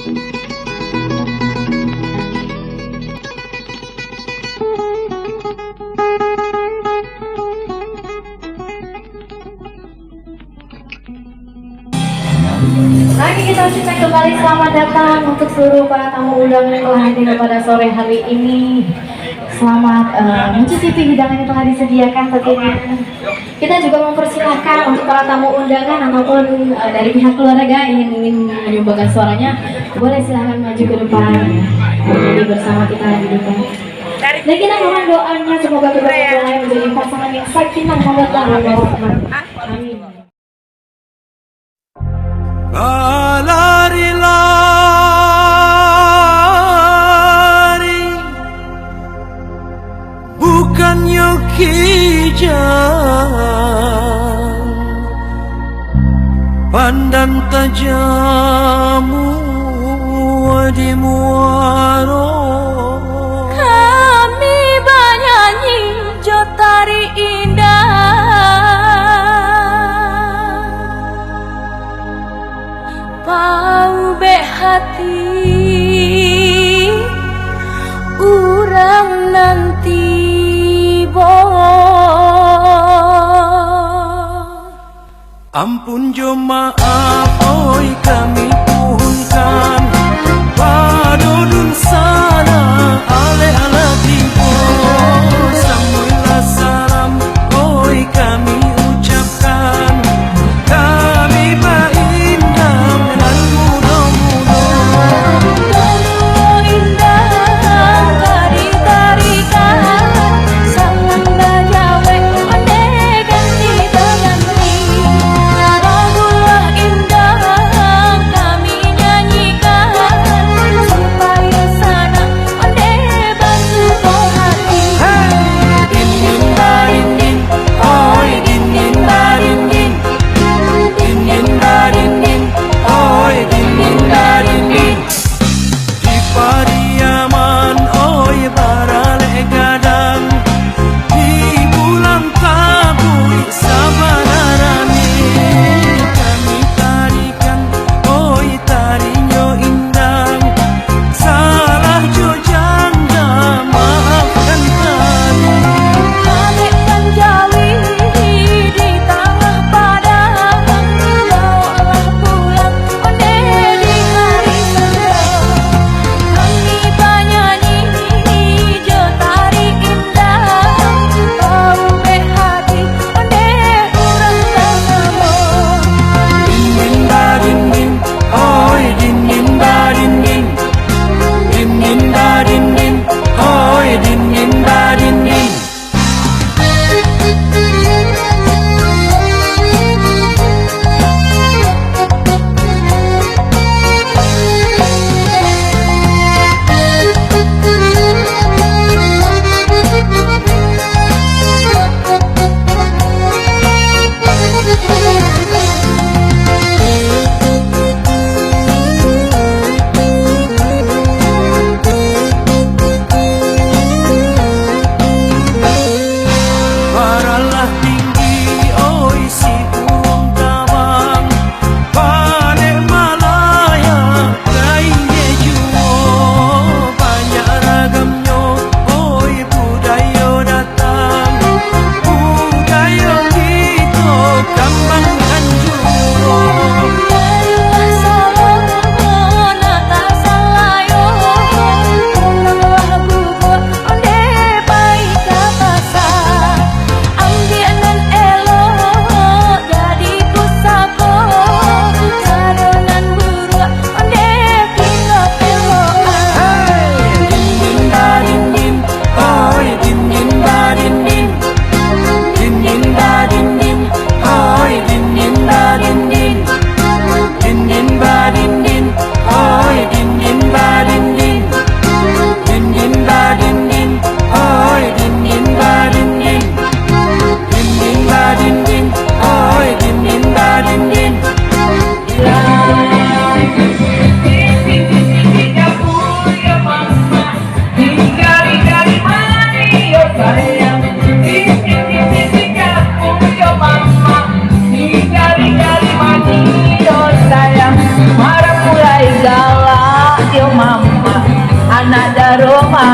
Lagi kita ucapkan kembali selamat datang untuk seluruh para tamu undangan yang telah hadir pada sore hari ini. Selamat mencicipi hidangan yang telah disediakan tentunya. Kita juga mempersilahkan untuk para tamu undangan ataupun dari pihak keluarga ingin menyumbangkan suaranya, boleh silahkan maju ke depan. Jadi bersama kita di depan. Dan kita mohon doanya semoga kedua mempelai menjadi pasangan yang sakinah mawaddah warahmah. Amin. Lari-lari bukannya kijang, pandang tajamu di muaro. Kami bernyanyi jotari indah, pau be hati urang nanti bo. Ampun jo maaf oi kami punkan padodun sana ale ala tibo samuila salam oi kami ucapkan kami baindam dan mudo-mudo. Kami aroma